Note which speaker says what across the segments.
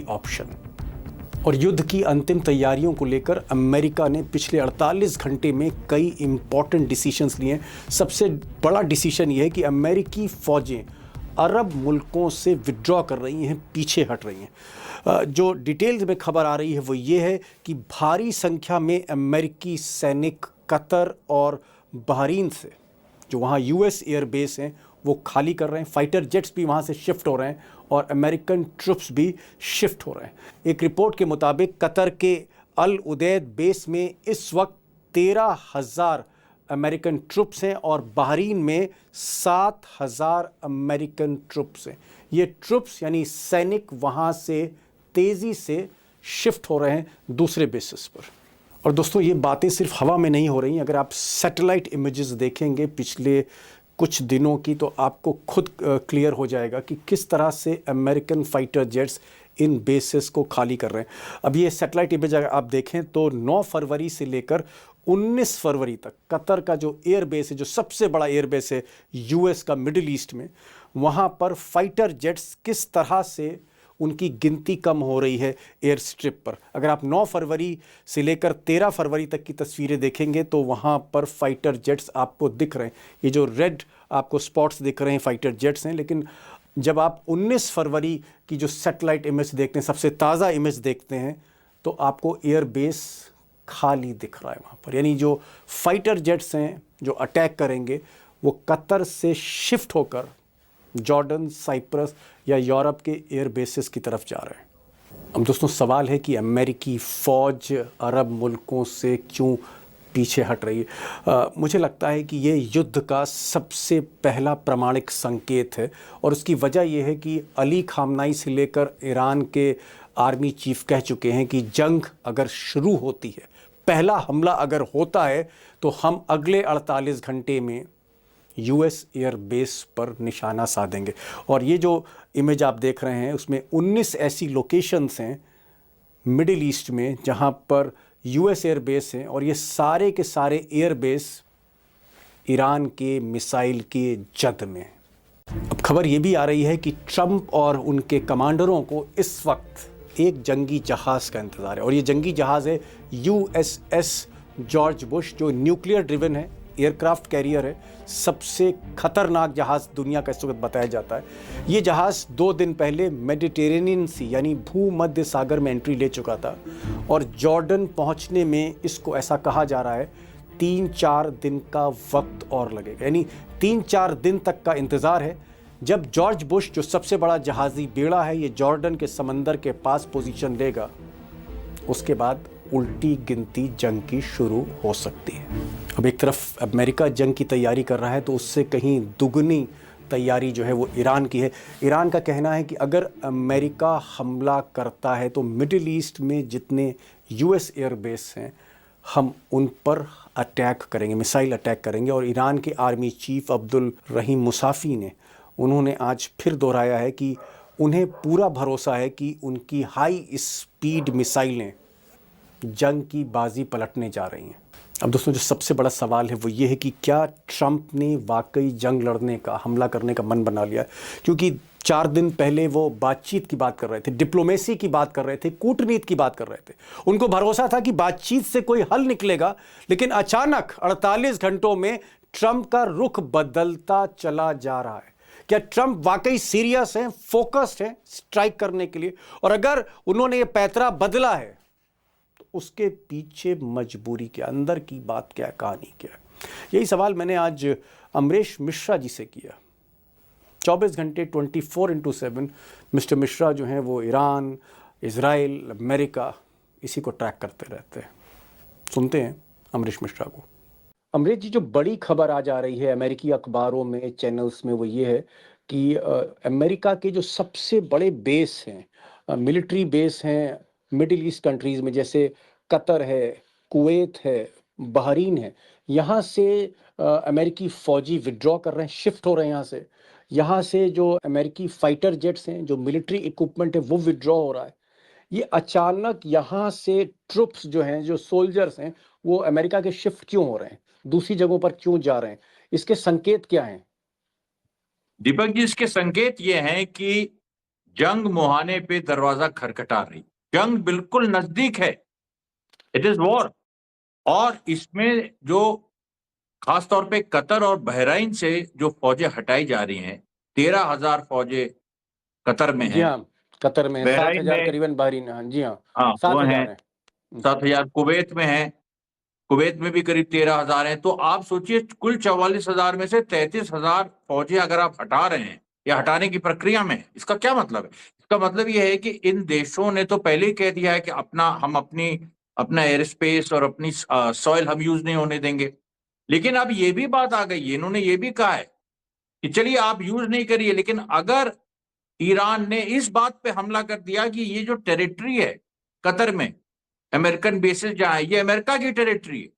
Speaker 1: Option. और युद्ध की अंतिम तैयारियों को लेकर अमेरिका ने पिछले 48 घंटे में कई इंपॉर्टेंट डिसीजंस लिए हैं। सबसे बड़ा डिसीजन ये है कि अमेरिकी फौजें अरब मुल्कों से विड्रॉ कर रही हैं, पीछे हट रही हैं। जो डिटेल्स में खबर आ रही है वो ये है कि भारी संख्या में अमेरिकी सैनिक कतर और बहरीन से, जो वहाँ यूएस एयरबेस हैं, वो खाली कर रहे हैं। फाइटर जेट्स भी वहाँ से शिफ्ट हो रहे हैं और अमेरिकन ट्रुप्स भी शिफ्ट हो रहे हैं। एक रिपोर्ट के मुताबिक कतर के अल उदैद बेस में इस वक्त 13,000 अमेरिकन ट्रुप्स हैं और बहरीन में 7,000 अमेरिकन ट्रुप्स हैं। ये ट्रुप्स यानी सैनिक वहाँ से तेज़ी से शिफ्ट हो रहे हैं दूसरे बेसिस पर। और दोस्तों, ये बातें सिर्फ हवा में नहीं हो रही। अगर आप सैटेलाइट इमेजेस देखेंगे पिछले कुछ दिनों की, तो आपको खुद क्लियर हो जाएगा कि किस तरह से अमेरिकन फाइटर जेट्स इन बेसेस को खाली कर रहे हैं। अब ये सैटेलाइट इमेज अगर आप देखें तो 9 फरवरी से लेकर 19 फरवरी तक कतर का जो एयरबेस है, जो सबसे बड़ा एयरबेस है यूएस का मिडिल ईस्ट में, वहाँ पर फाइटर जेट्स किस तरह से उनकी गिनती कम हो रही है एयर स्ट्रिप पर। अगर आप 9 फरवरी से लेकर 13 फरवरी तक की तस्वीरें देखेंगे तो वहाँ पर फाइटर जेट्स आपको दिख रहे हैं। ये जो रेड आपको स्पॉट्स दिख रहे हैं फाइटर जेट्स हैं। लेकिन जब आप 19 फरवरी की जो सैटेलाइट इमेज देखते हैं, सबसे ताज़ा इमेज देखते हैं, तो आपको एयरबेस खाली दिख रहा है वहाँ पर। यानी जो फाइटर जेट्स हैं जो अटैक करेंगे वो कतर से शिफ्ट होकर जॉर्डन, साइप्रस या यूरोप के एयर बेसिस की तरफ जा रहे हैं। अब दोस्तों, सवाल है कि अमेरिकी फ़ौज अरब मुल्कों से क्यों पीछे हट रही है। मुझे लगता है कि ये युद्ध का सबसे पहला प्रामाणिक संकेत है और उसकी वजह यह है कि अली खामनाई से लेकर ईरान के आर्मी चीफ कह चुके हैं कि जंग अगर शुरू होती है, पहला हमला अगर होता है, तो हम अगले 48 घंटे में यूएस एयर बेस पर निशाना साधेंगे। और ये जो इमेज आप देख रहे हैं उसमें 19 ऐसी लोकेशंस हैं मिडिल ईस्ट में जहां पर यूएस एयर बेस हैं और ये सारे के सारे एयर बेस ईरान के मिसाइल के जद में। अब खबर ये भी आ रही है कि ट्रंप और उनके कमांडरों को इस वक्त एक जंगी जहाज का इंतज़ार है और ये जंगी जहाज़ है यूएसएस जॉर्ज बुश, जो न्यूक्लियर ड्रिवन है, एयरक्राफ्ट कैरियर है, सबसे खतरनाक जहाज़ दुनिया का इस वक्त बताया जाता है। ये जहाज़ 2 दिन पहले मेडिटेरेनियन सी यानी भूमध्य सागर में एंट्री ले चुका था और जॉर्डन पहुंचने में इसको ऐसा कहा जा रहा है 3-4 दिन का वक्त और लगेगा। यानी 3-4 दिन तक का इंतज़ार है। जब जॉर्ज बुश, जो सबसे बड़ा जहाज़ी बेड़ा है, ये जॉर्डन के समंदर के पास पोजीशन लेगा, उसके बाद उल्टी गिनती जंग की शुरू हो सकती है। अब एक तरफ अमेरिका जंग की तैयारी कर रहा है तो उससे कहीं दुगनी तैयारी जो है वो ईरान की है। ईरान का कहना है कि अगर अमेरिका हमला करता है तो मिडिल ईस्ट में जितने यूएस एयरबेस हैं हम उन पर अटैक करेंगे, मिसाइल अटैक करेंगे। और ईरान के आर्मी चीफ अब्दुल रहीम मुसाफ़ी ने, उन्होंने आज फिर दोहराया है कि उन्हें पूरा भरोसा है कि उनकी हाई स्पीड मिसाइलें जंग की बाजी पलटने जा रही हैं। अब दोस्तों, जो सबसे बड़ा सवाल है वो ये है कि क्या ट्रंप ने वाकई जंग लड़ने का, हमला करने का मन बना लिया? क्योंकि 4 दिन पहले वो बातचीत की बात कर रहे थे, डिप्लोमेसी की बात कर रहे थे, कूटनीति की बात कर रहे थे। उनको भरोसा था कि बातचीत से कोई हल निकलेगा, लेकिन अचानक 48 घंटों में ट्रंप का रुख बदलता चला जा रहा है। क्या ट्रंप वाकई सीरियस हैं, फोकस्ड हैं स्ट्राइक करने के लिए? और अगर उन्होंने ये पैतरा बदला है तो उसके पीछे मजबूरी क्या, अंदर की बात क्या, कहानी क्या? यही सवाल मैंने आज अमरीश मिश्रा जी से किया। 24 घंटे 24x7 मिस्टर मिश्रा जो हैं वो ईरान, इजराइल, अमेरिका, इसी को ट्रैक करते रहते हैं। सुनते हैं अमरीश मिश्रा को। अमरीश जी, जो बड़ी खबर आज आ रही है अमेरिकी अखबारों में, चैनल्स में, वो ये है कि अमेरिका के जो सबसे बड़े बेस हैं, मिलिट्री बेस हैं मिडिल ईस्ट कंट्रीज़ में, जैसे कतर है, कुवैत है, बहरीन है, यहाँ से अमेरिकी फ़ौजी विड्रॉ कर रहे हैं, शिफ्ट हो रहे हैं यहाँ से। यहाँ से जो अमेरिकी फाइटर जेट्स हैं, जो मिलिट्री इक्विपमेंट है, वो विड्रॉ हो रहा है। ये अचानक यहाँ से ट्रुप्स जो हैं, जो सोल्जर्स हैं, वो अमेरिका के शिफ्ट क्यों हो रहे हैं, दूसरी जगहों पर क्यों जा रहे हैं? इसके संकेत क्या हैं?
Speaker 2: दीपक जी, इसके संकेत ये हैं कि जंग मुहाने पे दरवाजा खटखटा रही, जंग बिल्कुल नजदीक है, इट इज वॉर। और इसमें जो खासतौर पे कतर और बहरीन से जो फौजें हटाई जा रही हैं, 13,000 फौजें कतर में
Speaker 1: जी
Speaker 2: हैं,
Speaker 1: हाँ, कतर में
Speaker 2: बहरीन
Speaker 1: 7,000
Speaker 2: में,
Speaker 1: करीबन, बहरीन, हाँ जी हाँ,
Speaker 2: हाँ वो
Speaker 1: 7,000
Speaker 2: हैं,
Speaker 1: है।
Speaker 2: 7,000 कुवैत में हैं, कुवैत में भी करीब 13,000 हैं। तो आप सोचिए कुल 44,000 में से 33,000 फौजी अगर आप हटा रहे हैं या हटाने की प्रक्रिया में हैं, इसका क्या मतलब है? इसका मतलब यह है कि इन देशों ने तो पहले ही कह दिया है कि अपना एयर स्पेस और अपनी सॉइल हम यूज नहीं होने देंगे। लेकिन अब ये भी बात आ गई है, इन्होंने ये भी कहा है कि चलिए आप यूज नहीं करिए, लेकिन अगर ईरान ने इस बात पे हमला कर दिया कि ये जो टेरिटरी है कतर में, अमेरिकन बेसिस जहां है, ये अमेरिका की टेरिटरी है,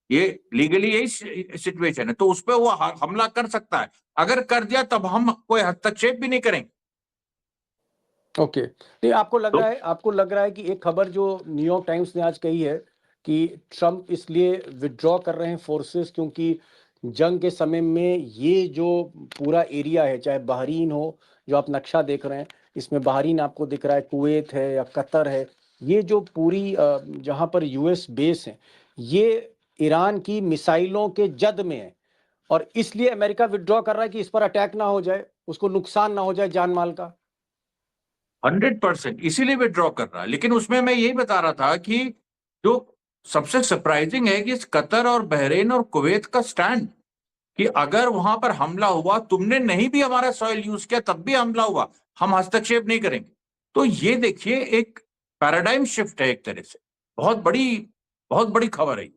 Speaker 2: ये लीगली यही सिचुएशन है, तो उस पर वो हमला कर सकता है। अगर कर दिया तब हम कोई हस्तक्षेप भी नहीं करेंगे।
Speaker 1: ओके, नहीं आपको
Speaker 2: तो
Speaker 1: लग रहा है कि एक खबर जो न्यूयॉर्क टाइम्स ने आज कही है कि ट्रंप इसलिए विथड्रॉ कर रहे हैं फोर्सेस क्योंकि जंग के समय में ये जो पूरा एरिया है, चाहे बहरीन हो, जो आप नक्शा देख रहे हैं, इसमें बहरीन आपको दिख रहा है, कुवैत है या कतर है, ये जो पूरी जहाँ पर यूएस बेस है, ये ईरान की मिसाइलों के जद में है, और इसलिए अमेरिका विथड्रॉ कर रहा है कि इस पर अटैक ना हो जाए, उसको नुकसान ना हो जाए जान माल का।
Speaker 2: 100% इसीलिए विड्रॉ कर रहा है। लेकिन उसमें मैं यही बता रहा था कि जो सबसे सरप्राइजिंग है कि इस कतर और बहरीन और कुवैत का स्टैंड, कि अगर वहां पर हमला हुआ, तुमने नहीं भी हमारा सॉइल यूज किया तब भी हमला हुआ, हम हस्तक्षेप नहीं करेंगे। तो ये देखिए एक पैराडाइम शिफ्ट है एक तरह से, बहुत बड़ी खबर है।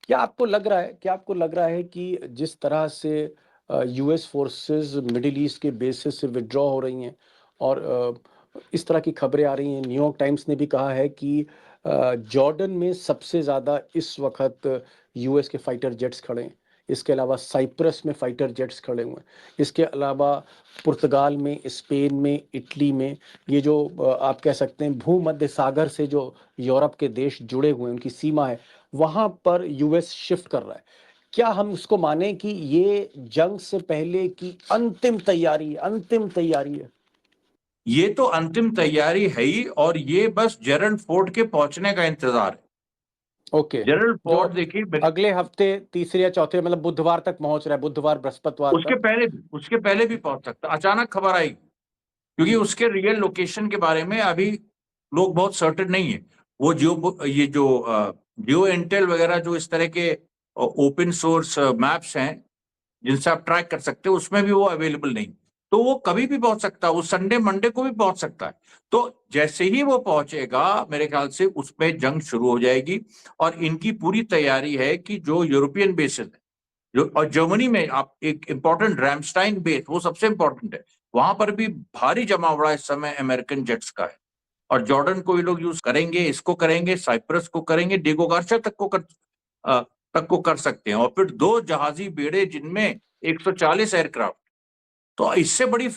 Speaker 1: क्या आपको लग रहा है कि जिस तरह से यूएस फोर्सेस मिडिल ईस्ट के बेसिस से विड्रॉ हो रही हैं और इस तरह की खबरें आ रही हैं, न्यूयॉर्क टाइम्स ने भी कहा है कि जॉर्डन में सबसे ज़्यादा इस वक्त यूएस के फाइटर जेट्स खड़े हैं, इसके अलावा साइप्रस में फाइटर जेट्स खड़े हुए हैं, इसके अलावा पुर्तगाल में, स्पेन में, इटली में, ये जो आप कह सकते हैं भूमध्य सागर से जो यूरोप के देश जुड़े हुए हैं, उनकी सीमा है, वहां पर यूएस शिफ्ट कर रहा है। क्या हम उसको माने कि ये जंग से पहले की अंतिम तैयारी है?
Speaker 2: ये तो अंतिम तैयारी है ही, और ये बस जेरल्ड फोर्ड के पहुंचने का इंतजार है।
Speaker 1: ओके,
Speaker 2: जेरल्ड
Speaker 1: जो
Speaker 2: फोर्ड देखिए,
Speaker 1: अगले हफ्ते तीसरे या चौथे, मतलब बुधवार तक पहुंच रहा है, बुधवार बृहस्पतिवार तक।
Speaker 2: उसके पहले भी पहुंच सकता, अचानक खबर आई, क्योंकि उसके रियल लोकेशन के बारे में अभी लोग बहुत सर्टेन नहीं है। वो ये जो जियो इंटेल वगैरह जो इस तरह के ओपन सोर्स मैप्स हैं जिनसे आप ट्रैक कर सकते हो, उसमें भी वो अवेलेबल नहीं। तो वो कभी भी पहुंच सकता है, वो संडे मंडे को भी पहुंच सकता है। तो जैसे ही वो पहुंचेगा मेरे ख्याल से उसमें जंग शुरू हो जाएगी। और इनकी पूरी तैयारी है कि जो यूरोपियन बेसेस है, जो और जर्मनी में आप एक इंपॉर्टेंट रैमस्टाइन बेस, वो सबसे इंपॉर्टेंट है, वहां पर भी भारी जमावड़ा इस समय अमेरिकन जेट्स का है। और जॉर्डन को ये लोग यूज करेंगे, इसको करेंगे, साइप्रस को करेंगे, डिगो गार्सिया तक को कर सकते हैं। और फिर 2 जहाजी बेड़े जिनमें 140 एयरक्राफ्ट, तो इससे बड़ी